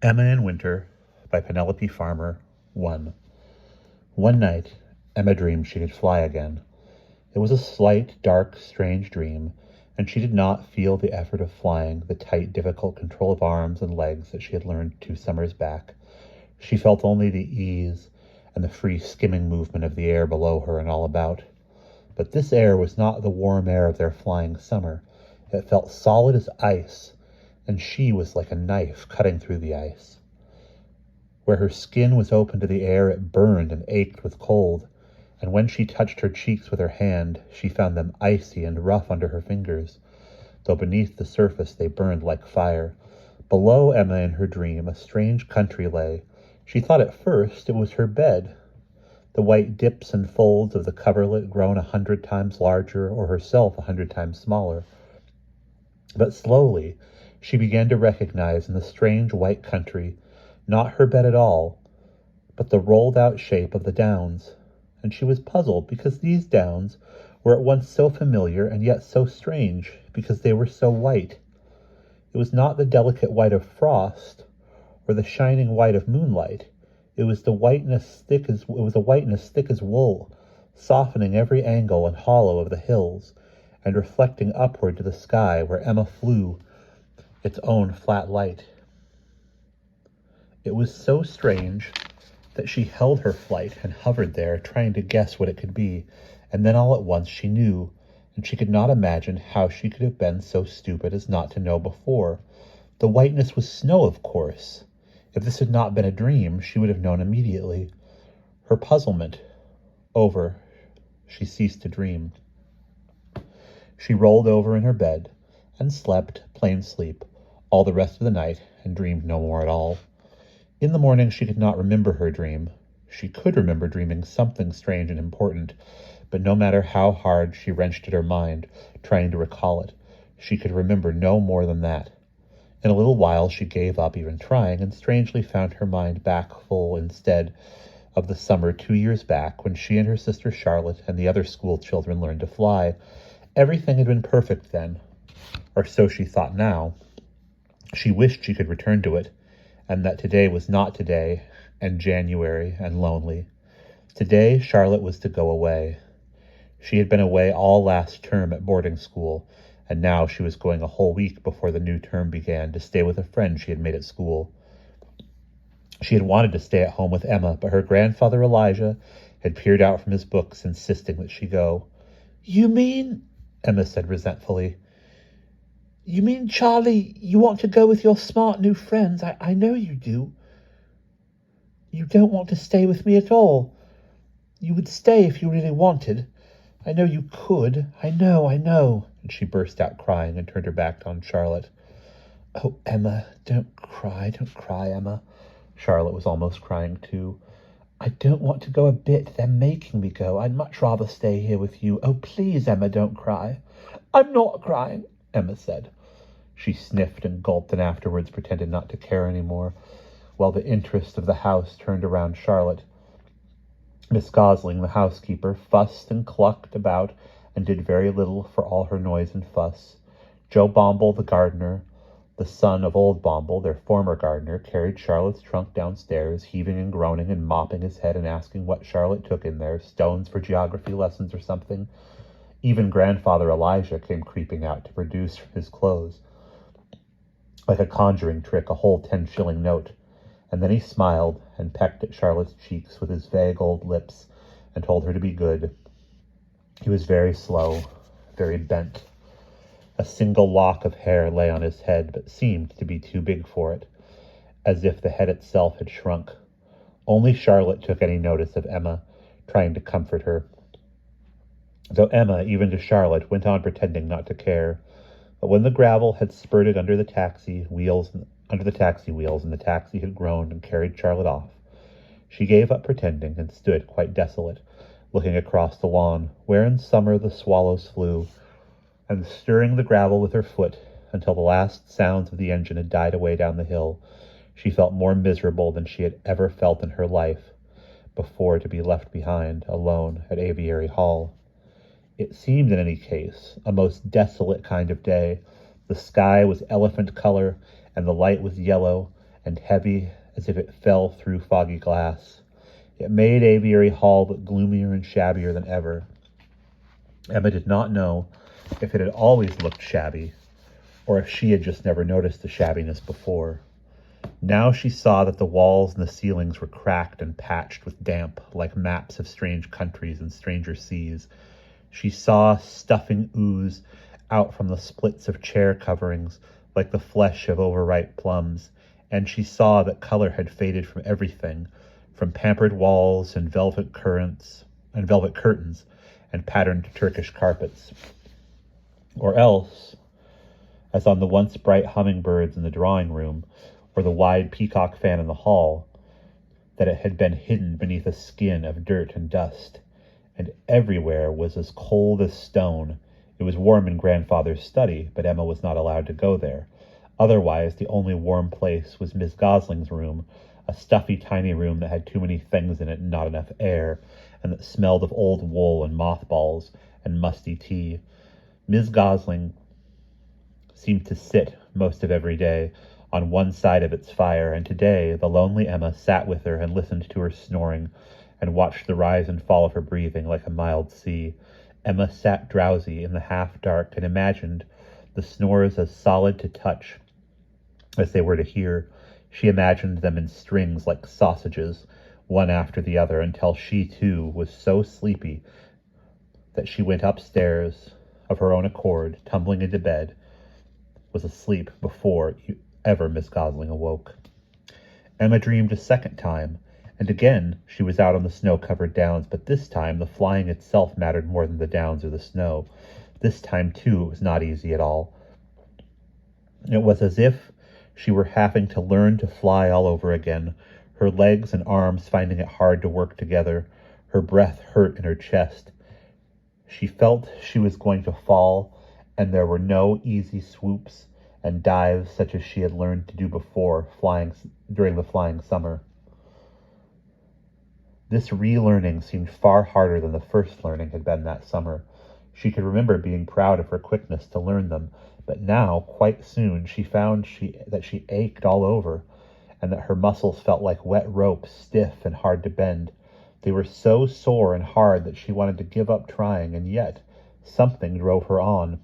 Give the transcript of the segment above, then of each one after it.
Emma in Winter by Penelope Farmer 1. One night, Emma dreamed she could fly again. It was a slight, dark, strange dream, and she did not feel the effort of flying, the tight, difficult control of arms and legs that she had learned 2 summers back. She felt only the ease and the free skimming movement of the air below her and all about. But this air was not the warm air of their flying summer. It felt solid as ice, and she was like a knife cutting through the ice. Where her skin was open to the air, it burned and ached with cold, and when she touched her cheeks with her hand, she found them icy and rough under her fingers, though beneath the surface they burned like fire. Below Emma in her dream, a strange country lay. She thought at first it was her bed, the white dips and folds of the coverlet grown 100 times larger, or herself 100 times smaller. But slowly, she began to recognize in the strange white country not her bed at all, but the rolled-out shape of the downs, and she was puzzled because these downs were at once so familiar and yet so strange because they were so white. It was not the delicate white of frost or the shining white of moonlight. It was a whiteness thick as wool, softening every angle and hollow of the hills and reflecting upward to the sky where Emma flew its own flat light. It was so strange that she held her flight and hovered there, trying to guess what it could be, and then all at once she knew, and she could not imagine how she could have been so stupid as not to know before. The whiteness was snow, of course. If this had not been a dream, she would have known immediately. Her puzzlement over, she ceased to dream. She rolled over in her bed and slept plain sleep all the rest of the night and dreamed no more at all. In the morning she could not remember her dream. She could remember dreaming something strange and important, but no matter how hard she wrenched at her mind, trying to recall it, she could remember no more than that. In a little while she gave up even trying, and strangely found her mind back full instead of the summer 2 years back when she and her sister Charlotte and the other school children learned to fly. Everything had been perfect then, or so she thought now. She wished she could return to it, and that today was not today, and January, and lonely. Today Charlotte was to go away. She had been away all last term at boarding school, and now she was going a whole week before the new term began to stay with a friend she had made at school. She had wanted to stay at home with Emma, but her grandfather Elijah had peered out from his books, insisting that she go. "You mean," Emma said resentfully, "you mean, Charlie, you want to go with your smart new friends? I know you do. You don't want to stay with me at all. You would stay if you really wanted. I know you could. I know. And she burst out crying and turned her back on Charlotte. "Oh, Emma, don't cry, Emma." Charlotte was almost crying too. "I don't want to go a bit. They're making me go. I'd much rather stay here with you. Oh, please, Emma, don't cry." "I'm not crying," Emma said. She sniffed and gulped and afterwards pretended not to care any more, while the interest of the house turned around Charlotte. Miss Gosling, the housekeeper, fussed and clucked about and did very little for all her noise and fuss. Joe Bomble, the gardener, the son of old Bomble, their former gardener, carried Charlotte's trunk downstairs, heaving and groaning and mopping his head and asking what Charlotte took in there, stones for geography lessons or something. Even Grandfather Elijah came creeping out to produce from his clothes, like a conjuring trick, a whole 10-shilling note. And then he smiled and pecked at Charlotte's cheeks with his vague old lips and told her to be good. He was very slow, very bent. A single lock of hair lay on his head, but seemed to be too big for it, as if the head itself had shrunk. Only Charlotte took any notice of Emma, trying to comfort her, though Emma, even to Charlotte, went on pretending not to care. But when the gravel had spurted under the taxi wheels and the taxi had groaned and carried Charlotte off, she gave up pretending and stood quite desolate, looking across the lawn, where in summer the swallows flew, and stirring the gravel with her foot until the last sounds of the engine had died away down the hill. She felt more miserable than she had ever felt in her life before to be left behind, alone, at Aviary Hall. It seemed, in any case, a most desolate kind of day. The sky was elephant color, and the light was yellow, and heavy as if it fell through foggy glass. It made Aviary Hall look gloomier and shabbier than ever. Emma did not know if it had always looked shabby, or if she had just never noticed the shabbiness before. Now she saw that the walls and the ceilings were cracked and patched with damp, like maps of strange countries and stranger seas. She saw stuffing ooze out from the splits of chair coverings, like the flesh of overripe plums, and she saw that color had faded from everything, from pampered walls and velvet curtains and patterned Turkish carpets. Or else, as on the once bright hummingbirds in the drawing room, or the wide peacock fan in the hall, that it had been hidden beneath a skin of dirt and dust, and everywhere was as cold as stone. It was warm in Grandfather's study, but Emma was not allowed to go there. Otherwise, the only warm place was Miss Gosling's room, a stuffy, tiny room that had too many things in it and not enough air, and that smelled of old wool and mothballs and musty tea. Miss Gosling seemed to sit most of every day on one side of its fire, and today the lonely Emma sat with her and listened to her snoring and watched the rise and fall of her breathing like a mild sea. Emma sat drowsy in the half-dark and imagined the snores as solid to touch as they were to hear. She imagined them in strings like sausages, one after the other, until she, too, was so sleepy that she went upstairs of her own accord, tumbling into bed, was asleep before ever Miss Gosling awoke. Emma dreamed a second time, and again she was out on the snow-covered downs, but this time the flying itself mattered more than the downs or the snow. This time, too, it was not easy at all. It was as if she were having to learn to fly all over again, her legs and arms finding it hard to work together. Her breath hurt in her chest. She felt she was going to fall, and there were no easy swoops and dives such as she had learned to do before during the flying summer. This relearning seemed far harder than the first learning had been that summer. She could remember being proud of her quickness to learn them, but now, quite soon, she found that she ached all over, and that her muscles felt like wet rope, stiff and hard to bend. They were so sore and hard that she wanted to give up trying, and yet something drove her on.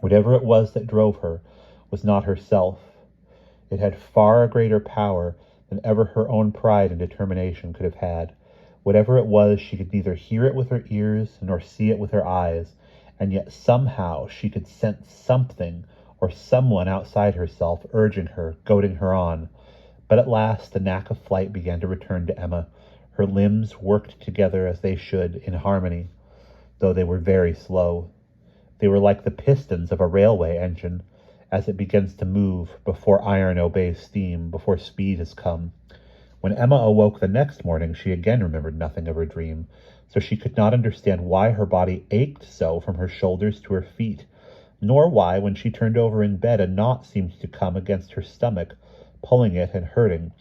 Whatever it was that drove her was not herself. It had far greater power than ever her own pride and determination could have had. Whatever it was, she could neither hear it with her ears nor see it with her eyes, and yet somehow she could sense something or someone outside herself urging her, goading her on. But at last the knack of flight began to return to Emma. Her limbs worked together as they should, in harmony, though they were very slow. They were like the pistons of a railway engine, as it begins to move before iron obeys steam, before speed has come. When Emma awoke the next morning, she again remembered nothing of her dream, so she could not understand why her body ached so from her shoulders to her feet, nor why, when she turned over in bed, a knot seemed to come against her stomach, pulling it and hurting,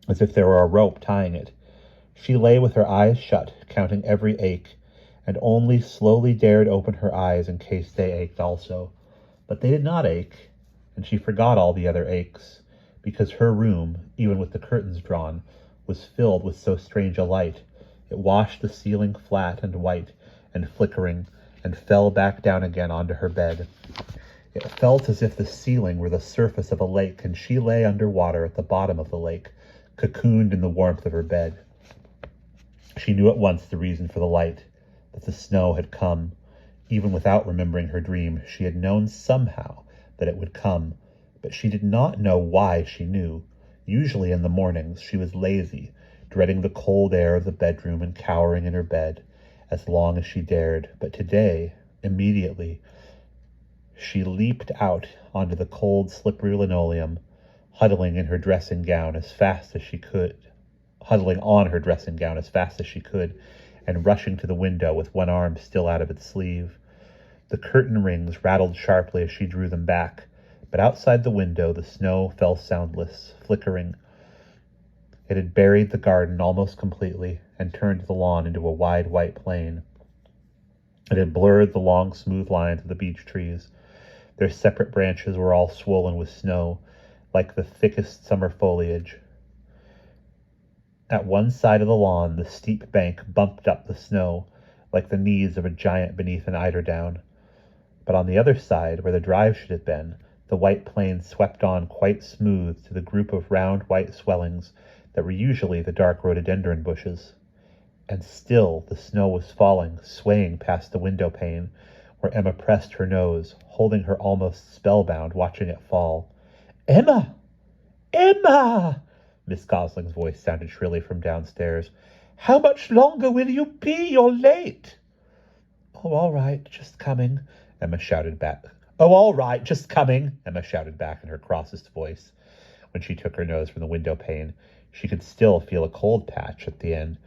as if there were a rope tying it. She lay with her eyes shut, counting every ache, and only slowly dared open her eyes in case they ached also. But they did not ache, and she forgot all the other aches, because her room, even with the curtains drawn, was filled with so strange a light. It washed the ceiling flat and white and flickering, and fell back down again onto her bed. It felt as if the ceiling were the surface of a lake, and she lay under water at the bottom of the lake, cocooned in the warmth of her bed. She knew at once the reason for the light, that the snow had come. Even without remembering her dream, she had known somehow that it would come, but she did not know why she knew. Usually in the mornings she was lazy, dreading the cold air of the bedroom and cowering in her bed as long as she dared. But today, immediately, she leaped out onto the cold, slippery linoleum, huddling on her dressing gown as fast as she could, and rushing to the window with one arm still out of its sleeve. The curtain rings rattled sharply as she drew them back, but outside the window the snow fell soundless, flickering. It had buried the garden almost completely and turned the lawn into a wide white plain. It had blurred the long smooth lines of the beech trees. Their separate branches were all swollen with snow, like the thickest summer foliage. At one side of the lawn, the steep bank bumped up the snow, like the knees of a giant beneath an eiderdown. But on the other side, where the drive should have been, the white plain swept on quite smooth to the group of round white swellings that were usually the dark rhododendron bushes. And still the snow was falling, swaying past the window pane, where Emma pressed her nose, holding her almost spellbound, watching it fall. "Emma! Emma!" Miss Gosling's voice sounded shrilly from downstairs. "How much longer will you be? You're late." "Oh, all right, just coming," Emma shouted back. "Oh, all right, just coming," Emma shouted back in her crossest voice. When she took her nose from the window pane, she could still feel a cold patch at the end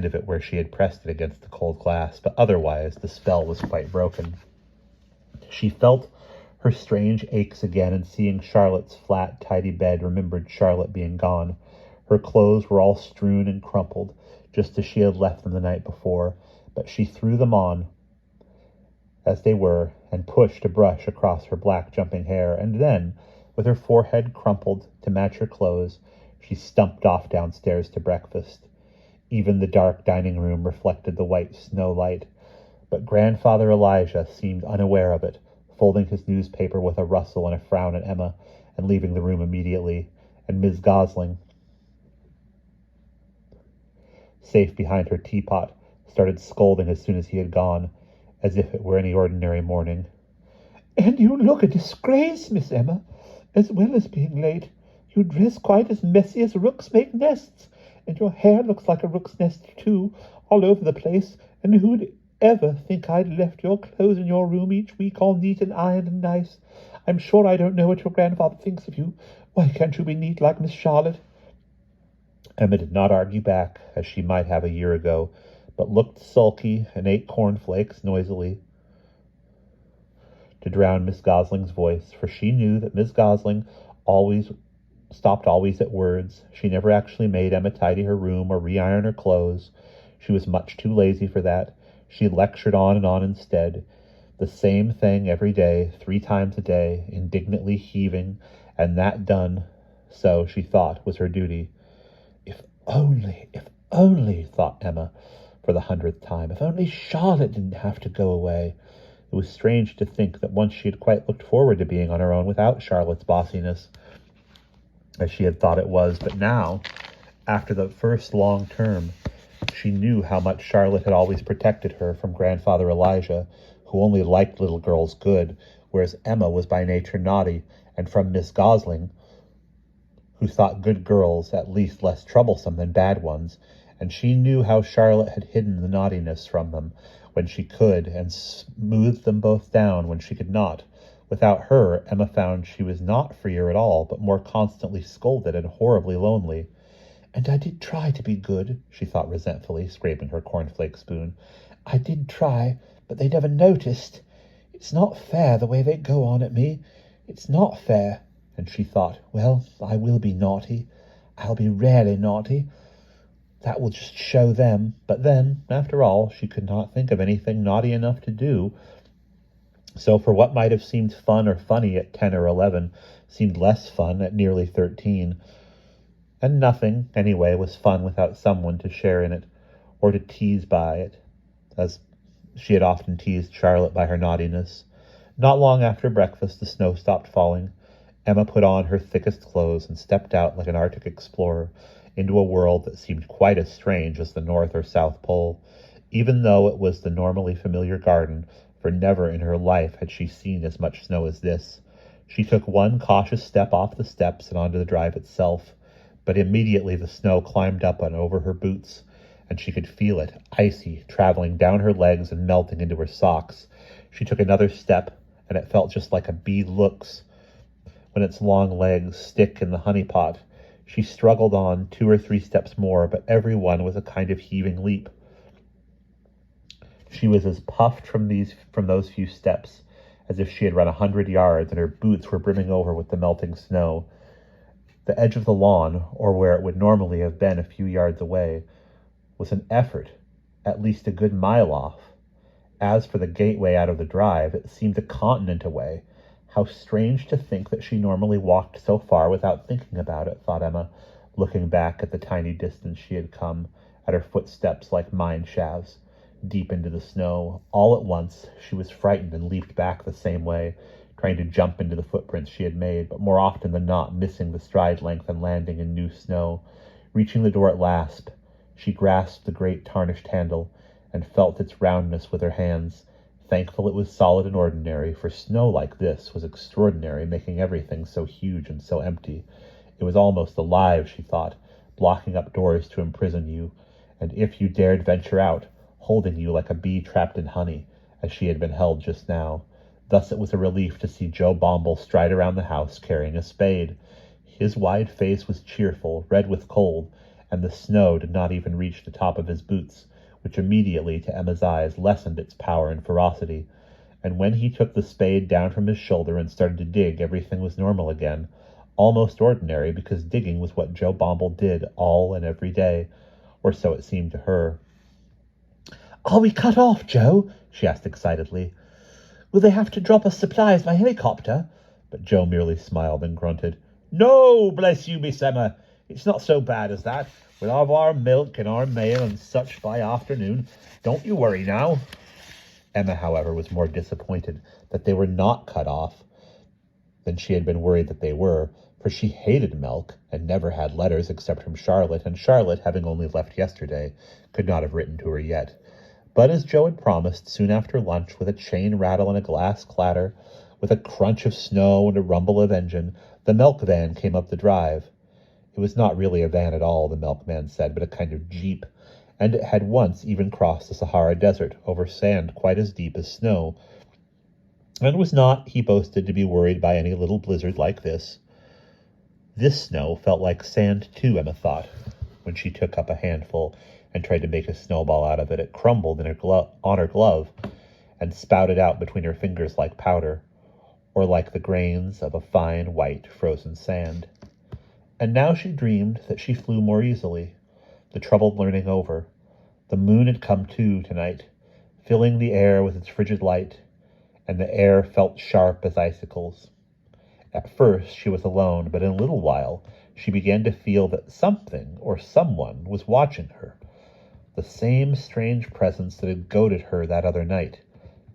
of it where she had pressed it against the cold glass, but otherwise the spell was quite broken. She felt her strange aches again, and seeing Charlotte's flat, tidy bed remembered Charlotte being gone. Her clothes were all strewn and crumpled, just as she had left them the night before, but she threw them on as they were, and pushed a brush across her black jumping hair, and then, with her forehead crumpled to match her clothes, she stumped off downstairs to breakfast. Even the dark dining room reflected the white snow light, but Grandfather Elijah seemed unaware of it, folding his newspaper with a rustle and a frown at Emma, and leaving the room immediately, and Miss Gosling, safe behind her teapot, started scolding as soon as he had gone, as if it were any ordinary morning. "And you look a disgrace, Miss Emma, as well as being late. You dress quite as messy as rooks make nests, and your hair looks like a rook's nest, too, all over the place, and who'd ever think I'd left your clothes in your room each week all neat and ironed and nice? I'm sure I don't know what your grandfather thinks of you. Why can't you be neat like Miss Charlotte?" Emma did not argue back, as she might have a year ago, but looked sulky and ate cornflakes noisily to drown Miss Gosling's voice, for she knew that Miss Gosling always at words. She never actually made Emma tidy her room or re-iron her clothes. She was much too lazy for that. She lectured on instead. The same thing every day, 3 times a day, indignantly heaving, and that done, so she thought was her duty. If only, thought Emma, for the 100th time, if only Charlotte didn't have to go away. It was strange to think that once she had quite looked forward to being on her own without Charlotte's bossiness, as she had thought it was, but now, after the first long term, she knew how much Charlotte had always protected her from Grandfather Elijah, who only liked little girls good, whereas Emma was by nature naughty, and from Miss Gosling, who thought good girls at least less troublesome than bad ones, and she knew how Charlotte had hidden the naughtiness from them when she could, and smoothed them both down when she could not. Without her, Emma found she was not freer at all, but more constantly scolded and horribly lonely. "And I did try to be good," she thought resentfully, scraping her cornflake spoon. "I did try, but they never noticed. It's not fair the way they go on at me. It's not fair." And she thought, well, I will be naughty. I'll be rarely naughty. That will just show them. But then, after all, she could not think of anything naughty enough to do. So for what might have seemed fun or funny at 10 or 11 seemed less fun at nearly 13. And nothing, anyway, was fun without someone to share in it, or to tease by it, as she had often teased Charlotte by her naughtiness. Not long after breakfast, the snow stopped falling. Emma put on her thickest clothes and stepped out like an Arctic explorer into a world that seemed quite as strange as the North or South Pole, even though it was the normally familiar garden, for never in her life had she seen as much snow as this. She took one cautious step off the steps and onto the drive itself, but immediately the snow climbed up and over her boots, and she could feel it, icy, traveling down her legs and melting into her socks. She took another step, and it felt just like a bee looks when its long legs stick in the honey pot. She struggled on 2 or 3 steps more, but every one was a kind of heaving leap. She was as puffed from those few steps as if she had run 100 yards, and her boots were brimming over with the melting snow. The edge of the lawn, or where it would normally have been a few yards away, was an effort, at least a good mile off. As for the gateway out of the drive, it seemed a continent away. How strange to think that she normally walked so far without thinking about it, thought Emma, looking back at the tiny distance she had come, at her footsteps like mine shafts, deep into the snow. All at once she was frightened and leaped back the same way, trying to jump into the footprints she had made, but more often than not missing the stride length and landing in new snow. Reaching the door at last, she grasped the great tarnished handle and felt its roundness with her hands, thankful it was solid and ordinary, for snow like this was extraordinary, making everything so huge and so empty. It was almost alive, she thought, blocking up doors to imprison you, and if you dared venture out, holding you like a bee trapped in honey, as she had been held just now. Thus it was a relief to see Joe Bomble stride around the house carrying a spade. His wide face was cheerful, red with cold, and the snow did not even reach the top of his boots, which immediately, to Emma's eyes, lessened its power and ferocity. And when he took the spade down from his shoulder and started to dig, everything was normal again, almost ordinary, because digging was what Joe Bomble did all and every day, or so it seemed to her. "Are we cut off, Joe?" she asked excitedly. "Will they have to drop us supplies by helicopter?" But Joe merely smiled and grunted. "No, bless you, Miss Emma. It's not so bad as that. We'll have our milk and our mail and such by afternoon. Don't you worry now." Emma, however, was more disappointed that they were not cut off than she had been worried that they were, for she hated milk and never had letters except from Charlotte, and Charlotte, having only left yesterday, could not have written to her yet. But as Joe had promised, soon after lunch, with a chain rattle and a glass clatter, with a crunch of snow and a rumble of engine, the milk van came up the drive. It was not really a van at all, the milkman said, but a kind of jeep, and it had once even crossed the Sahara Desert over sand quite as deep as snow, and was not, he boasted, to be worried by any little blizzard like this. This snow felt like sand too, Emma thought. When she took up a handful and tried to make a snowball out of it, it crumbled in on her glove and spouted out between her fingers like powder, or like the grains of a fine white frozen sand. And now she dreamed that she flew more easily, the troubled learning over. The moon had come too tonight, filling the air with its frigid light, and the air felt sharp as icicles. At first she was alone, but in a little while she began to feel that something or someone was watching her. The same strange presence that had goaded her that other night.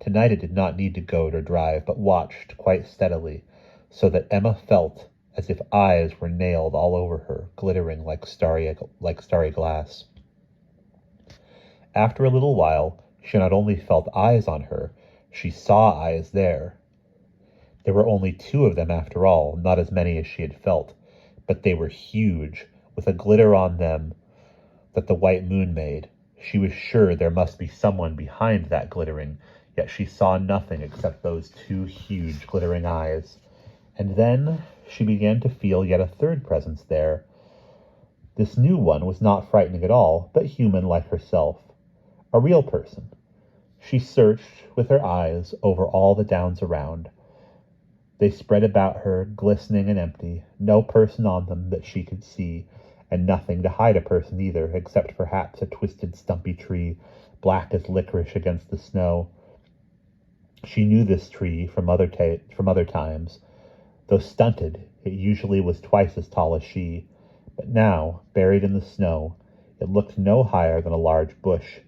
Tonight it did not need to goad or drive, but watched quite steadily, so that Emma felt as if eyes were nailed all over her, glittering like starry glass. After a little while, she not only felt eyes on her, she saw eyes there. There were only two of them after all, not as many as she had felt, but they were huge, with a glitter on them that the white moon made. She was sure there must be someone behind that glittering, yet she saw nothing except those two huge glittering eyes. And then she began to feel yet a third presence there. This new one was not frightening at all, but human like herself. A real person. She searched with her eyes over all the downs around. They spread about her, glistening and empty, no person on them that she could see, and nothing to hide a person either, except perhaps a twisted stumpy tree, black as licorice against the snow. She knew this tree from other times. Though stunted, it usually was twice as tall as she, but now, buried in the snow, it looked no higher than a large bush.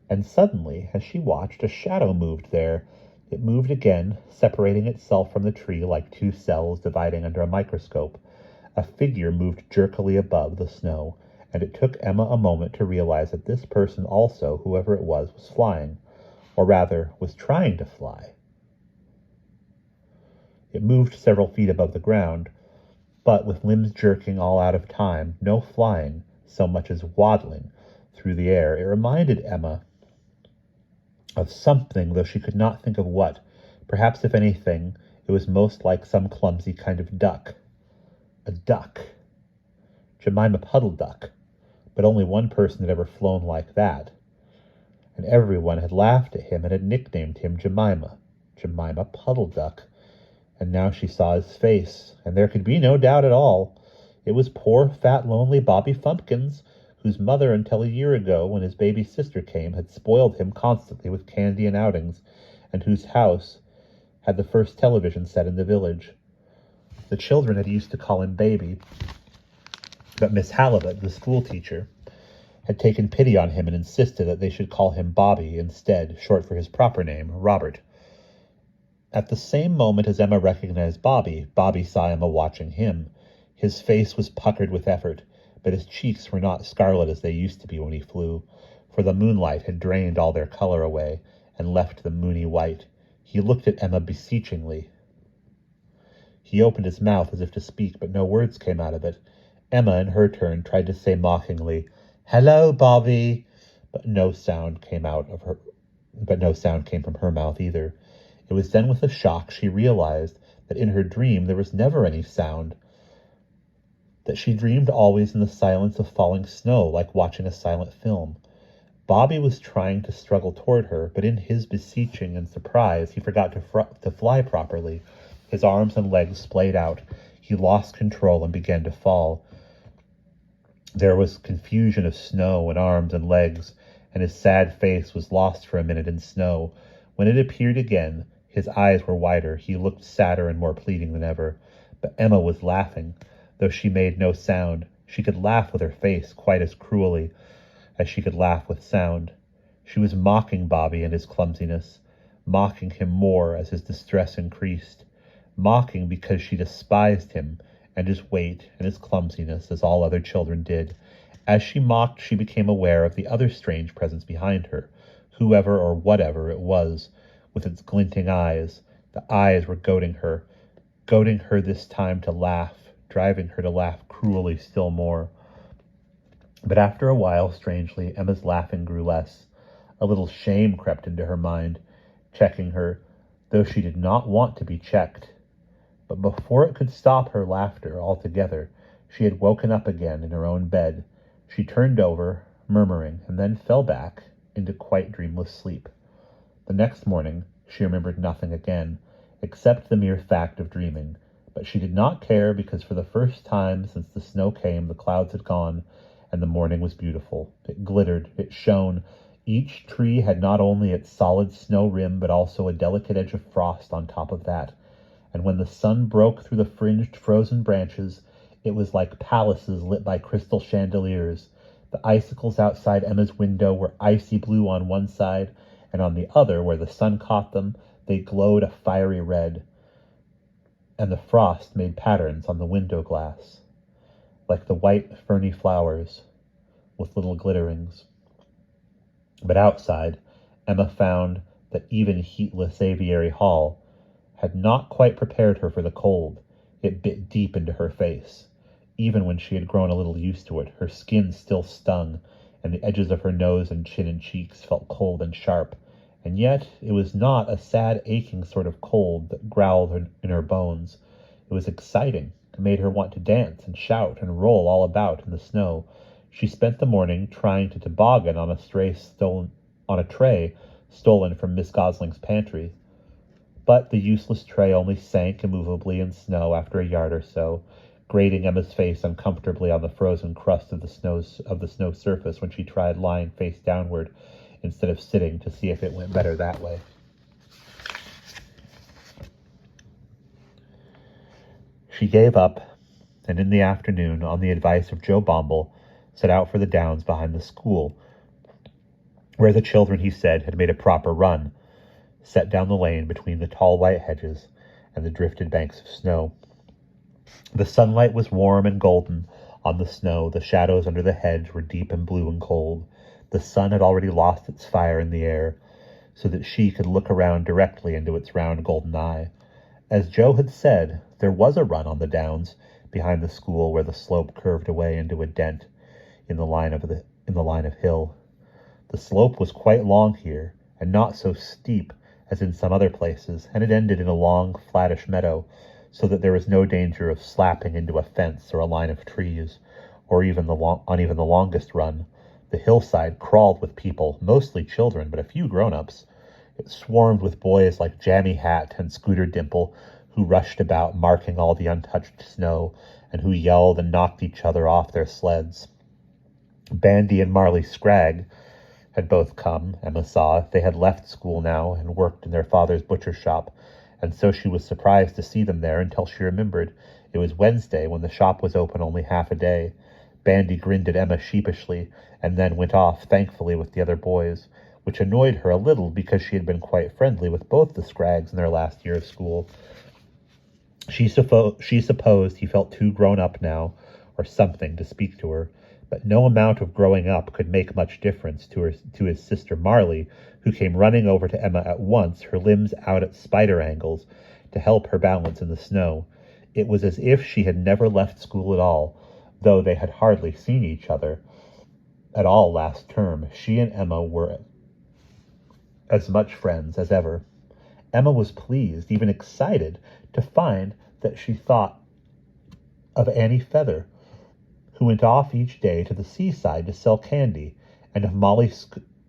And suddenly, as she watched, a shadow moved there. It moved again, separating itself from the tree like two cells dividing under a microscope. A figure moved jerkily above the snow, and it took Emma a moment to realize that this person also, whoever it was flying, or rather, was trying to fly. It moved several feet above the ground, but with limbs jerking all out of time, no flying, so much as waddling through the air. It reminded Emma of something, though she could not think of what. Perhaps, if anything, it was most like some clumsy kind of duck. A duck. Jemima Puddle Duck. But only one person had ever flown like that. And everyone had laughed at him and had nicknamed him Jemima. Jemima Puddle Duck. And now she saw his face, and there could be no doubt at all. It was poor, fat, lonely Bobby Fumpkins, whose mother, until a year ago, when his baby sister came, had spoiled him constantly with candy and outings, and whose house had the first television set in the village. The children had used to call him Baby, but Miss Halibut, the school teacher, had taken pity on him and insisted that they should call him Bobby instead, short for his proper name, Robert. At the same moment as Emma recognized Bobby, Bobby saw Emma watching him. His face was puckered with effort, but his cheeks were not scarlet as they used to be when he flew, for the moonlight had drained all their color away and left them moony white. He looked at Emma beseechingly. He opened his mouth as if to speak, but no words came out of it. Emma, in her turn, tried to say mockingly, "Hello, Bobby," but no sound came from her mouth either. It was then with a shock she realized that in her dream there was never any sound, that she dreamed always in the silence of falling snow, like watching a silent film. Bobby was trying to struggle toward her, but in his beseeching and surprise he forgot to fly properly. His arms and legs splayed out. He lost control and began to fall. There was confusion of snow and arms and legs, and his sad face was lost for a minute in snow. When it appeared again, his eyes were wider. He looked sadder and more pleading than ever. But Emma was laughing. Though she made no sound, she could laugh with her face quite as cruelly as she could laugh with sound. She was mocking Bobby and his clumsiness, mocking him more as his distress increased, mocking because she despised him and his weight and his clumsiness as all other children did. As she mocked, she became aware of the other strange presence behind her, whoever or whatever it was, with its glinting eyes. The eyes were goading her this time to laugh, driving her to laugh cruelly still more. But after a while, strangely, Emma's laughing grew less. A little shame crept into her mind, checking her, though she did not want to be checked. But before it could stop her laughter altogether, she had woken up again in her own bed. She turned over, murmuring, and then fell back into quite dreamless sleep. The next morning, she remembered nothing again, except the mere fact of dreaming. But she did not care, because for the first time since the snow came, the clouds had gone, and the morning was beautiful. It glittered, it shone. Each tree had not only its solid snow rim, but also a delicate edge of frost on top of that. And when the sun broke through the fringed frozen branches, it was like palaces lit by crystal chandeliers. The icicles outside Emma's window were icy blue on one side, and on the other, where the sun caught them, they glowed a fiery red. And the frost made patterns on the window glass, like the white ferny flowers, with little glitterings. But outside, Emma found that even heatless aviary hall had not quite prepared her for the cold. It bit deep into her face. Even when she had grown a little used to it, her skin still stung, and the edges of her nose and chin and cheeks felt cold and sharp. And yet it was not a sad, aching sort of cold that growled in her bones. It was exciting. It made her want to dance and shout and roll all about in the snow. She spent the morning trying to toboggan on a tray stolen from Miss Gosling's pantry. But the useless tray only sank immovably in snow after a yard or so, grating Emma's face uncomfortably on the frozen crust of the snow surface when she tried lying face downward instead of sitting to see if it went better that way. She gave up, and in the afternoon, on the advice of Joe Bomble, set out for the downs behind the school, where the children, he said, had made a proper run, set down the lane between the tall white hedges and the drifted banks of snow. The sunlight was warm and golden on the snow. The shadows under the hedge were deep and blue and cold. The sun had already lost its fire in the air, so that she could look around directly into its round golden eye. As Joe had said, there was a run on the downs behind the school, where the slope curved away into a dent in the line of hill. The slope was quite long here, and not so steep as in some other places, and it ended in a long, flattish meadow, so that there was no danger of slapping into a fence or a line of trees, or even on the longest run. The hillside crawled with people, mostly children, but a few grown-ups. It swarmed with boys like Jammy Hat and Scooter Dimple, who rushed about, marking all the untouched snow, and who yelled and knocked each other off their sleds. Bandy and Marley Scragg had both come, Emma saw. They had left school now and worked in their father's butcher shop, and so she was surprised to see them there until she remembered it was Wednesday when the shop was open only half a day. Bandy grinned at Emma sheepishly, and then went off, thankfully, with the other boys, which annoyed her a little because she had been quite friendly with both the Scraggs in their last year of school. She supposed he felt too grown up now, or something, to speak to her, but no amount of growing up could make much difference to his sister Marley, who came running over to Emma at once, her limbs out at spider angles, to help her balance in the snow. It was as if she had never left school at all, though they had hardly seen each other at all last term. She and Emma were as much friends as ever. Emma was pleased, even excited, to find that she thought of Annie Feather, who went off each day to the seaside to sell candy, and of Molly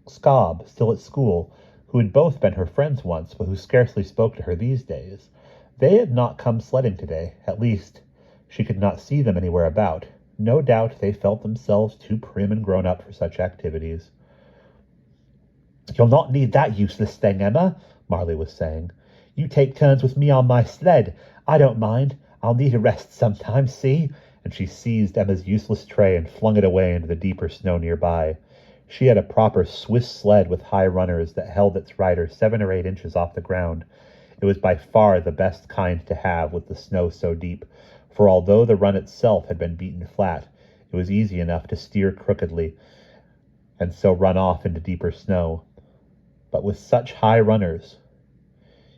Scobb, still at school, who had both been her friends once, but who scarcely spoke to her these days. They had not come sledding today. At least, she could not see them anywhere about. No doubt they felt themselves too prim and grown up for such activities. "You'll not need that useless thing, Emma," Marley was saying. "You take turns with me on my sled. I don't mind. I'll need a rest sometime, see?" And she seized Emma's useless tray and flung it away into the deeper snow nearby. She had a proper Swiss sled with high runners that held its rider 7 or 8 inches off the ground. It was by far the best kind to have with the snow so deep, for although the run itself had been beaten flat, it was easy enough to steer crookedly and so run off into deeper snow. But with such high runners,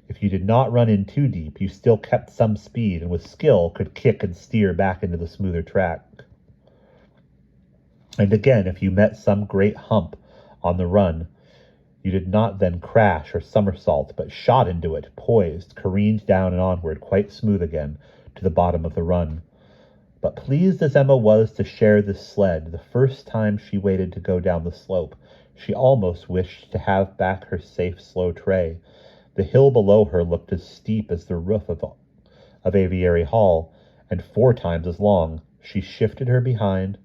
if you did not run in too deep, you still kept some speed, and with skill could kick and steer back into the smoother track. And again, if you met some great hump on the run, you did not then crash or somersault, but shot into it, poised, careened down and onward, quite smooth again, to the bottom of the run. But pleased as Emma was to share this sled, the first time she waited to go down the slope, she almost wished to have back her safe, slow tray. The hill below her looked as steep as the roof of Aviary Hall, and 4 times as long. She shifted her behind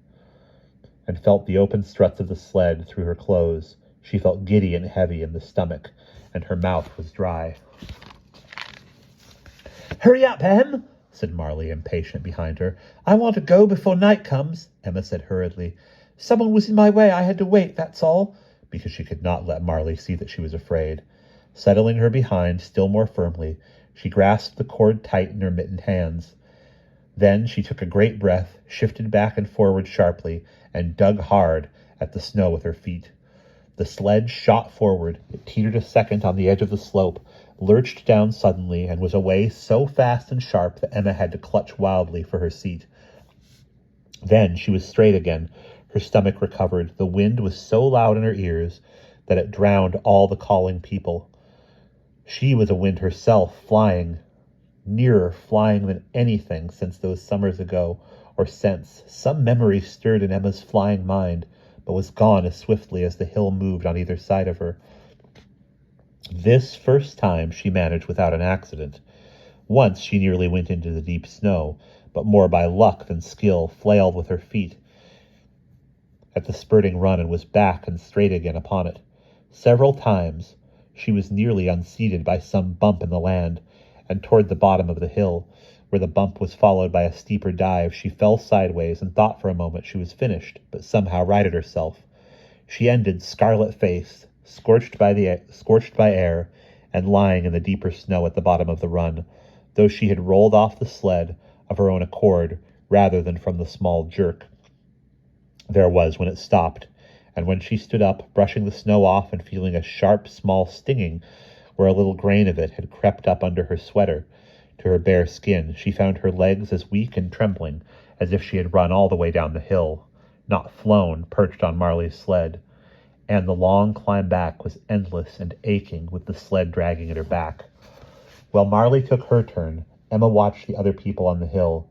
and felt the open struts of the sled through her clothes. She felt giddy and heavy in the stomach, and her mouth was dry. "Hurry up, Em," said Marley, impatient, behind her. "I want to go before night comes," Emma said hurriedly. "Someone was in my way. I had to wait, that's all," because she could not let Marley see that she was afraid. Settling her behind still more firmly, she grasped the cord tight in her mittened hands. Then she took a great breath, shifted back and forward sharply, and dug hard at the snow with her feet. The sled shot forward. It teetered a second on the edge of the slope, lurched down suddenly, and was away so fast and sharp that Emma had to clutch wildly for her seat. Then she was straight again. Her stomach recovered. The wind was so loud in her ears that it drowned all the calling people. She was a wind herself, flying, nearer flying than anything since those summers ago, or since. Some memory stirred in Emma's flying mind, but was gone as swiftly as the hill moved on either side of her. This first time she managed without an accident. Once she nearly went into the deep snow, but more by luck than skill, flailed with her feet at the spurting run and was back and straight again upon it. Several times she was nearly unseated by some bump in the land, and toward the bottom of the hill, where the bump was followed by a steeper dive, she fell sideways and thought for a moment she was finished, but somehow righted herself. She ended scarlet-faced, scorched by air, and lying in the deeper snow at the bottom of the run, though she had rolled off the sled of her own accord rather than from the small jerk there was when it stopped, and when she stood up, brushing the snow off and feeling a sharp, small stinging where a little grain of it had crept up under her sweater to her bare skin, she found her legs as weak and trembling as if she had run all the way down the hill, not flown, perched on Marley's sled. And the long climb back was endless and aching, with the sled dragging at her back. While Marley took her turn, Emma watched the other people on the hill.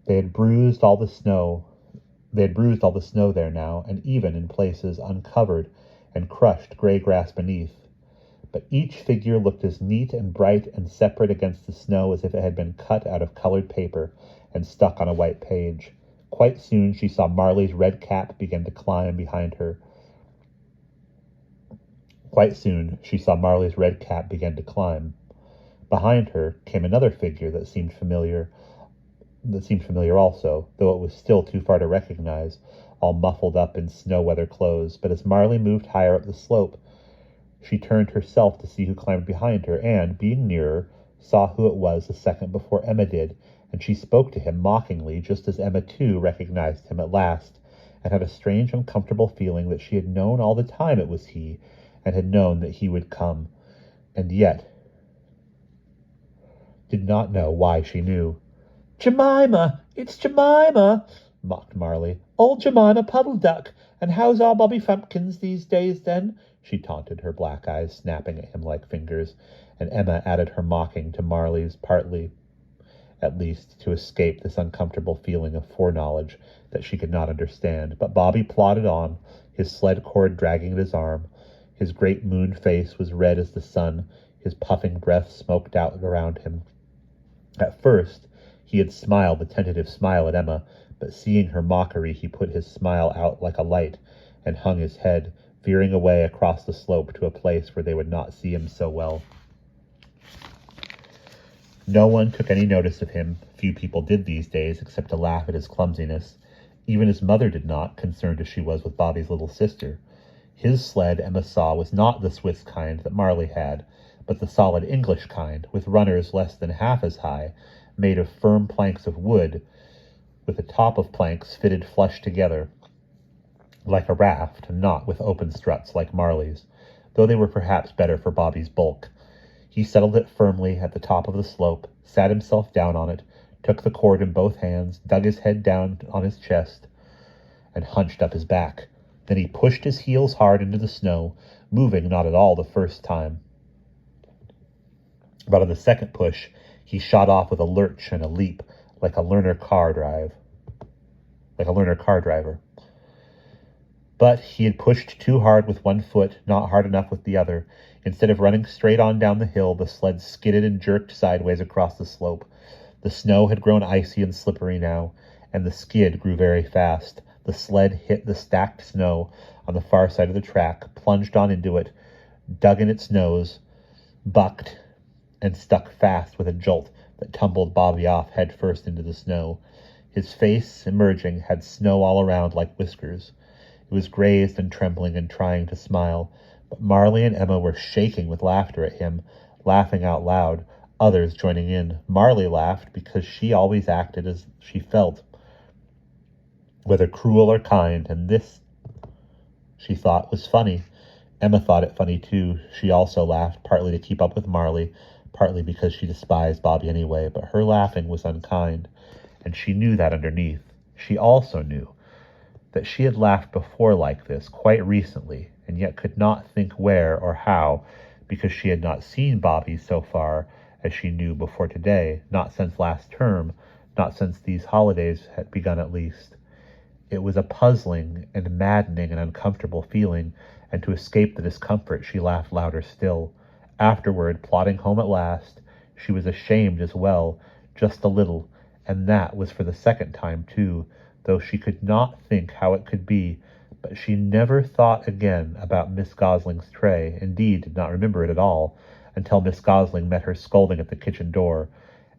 They had bruised all the snow there now, and even, in places, uncovered and crushed gray grass beneath. But each figure looked as neat and bright and separate against the snow as if it had been cut out of colored paper and stuck on a white page. Quite soon she saw Marley's red cap begin to climb behind her. Behind her came another figure that seemed familiar also, though it was still too far to recognize, all muffled up in snow-weather clothes. But as Marley moved higher up the slope, she turned herself to see who climbed behind her, and, being nearer, saw who it was a second before Emma did, and she spoke to him mockingly, just as Emma too recognized him at last, and had a strange uncomfortable feeling that she had known all the time it was he, and had known that he would come, and yet did not know why she knew. "Jemima! It's Jemima!" mocked Marley. "Old Jemima Puddle Duck! And how's all Bobby Frumpkins these days, then?" she taunted, her black eyes snapping at him like fingers, and Emma added her mocking to Marley's, partly, at least, to escape this uncomfortable feeling of foreknowledge that she could not understand. But Bobby plodded on, his sled cord dragging at his arm. His great moon face was red as the sun, his puffing breath smoked out around him. At first, he had smiled a tentative smile at Emma, but seeing her mockery, he put his smile out like a light and hung his head, veering away across the slope to a place where they would not see him so well. No one took any notice of him. Few people did these days, except to laugh at his clumsiness. Even his mother did not, concerned as she was with Bobby's little sister. His sled, Emma saw, was not the Swiss kind that Marley had, but the solid English kind, with runners less than half as high, made of firm planks of wood, with a top of planks fitted flush together, like a raft, and not with open struts like Marley's, though they were perhaps better for Bobby's bulk. He settled it firmly at the top of the slope, sat himself down on it, took the cord in both hands, dug his head down on his chest, and hunched up his back. Then he pushed his heels hard into the snow, moving not at all the first time. But on the second push, he shot off with a lurch and a leap, like a learner car driver. But he had pushed too hard with one foot, not hard enough with the other. Instead of running straight on down the hill, the sled skidded and jerked sideways across the slope. The snow had grown icy and slippery now, and the skid grew very fast. The sled hit the stacked snow on the far side of the track, plunged on into it, dug in its nose, bucked, and stuck fast with a jolt that tumbled Bobby off head first into the snow. His face, emerging, had snow all around like whiskers. It was grazed and trembling and trying to smile, but Marley and Emma were shaking with laughter at him, laughing out loud, others joining in. Marley laughed because she always acted as she felt, whether cruel or kind, and this, she thought, was funny. Emma thought it funny too. She also laughed, partly to keep up with Marley, partly because she despised Bobby anyway, but her laughing was unkind, and she knew that underneath. She also knew that she had laughed before like this, quite recently, and yet could not think where or how, because she had not seen Bobby so far as she knew before today, not since last term, not since these holidays had begun at least. It was a puzzling and maddening and uncomfortable feeling, and to escape the discomfort she laughed louder still. Afterward, plodding home at last, she was ashamed as well, just a little, and that was for the second time too, though she could not think how it could be. But she never thought again about Miss Gosling's tray, indeed did not remember it at all, until Miss Gosling met her scolding at the kitchen door,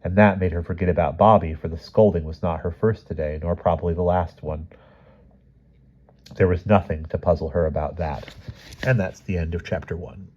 and that made her forget about Bobby, for the scolding was not her first today, nor probably the last one. There was nothing to puzzle her about that. And that's the end of chapter 1.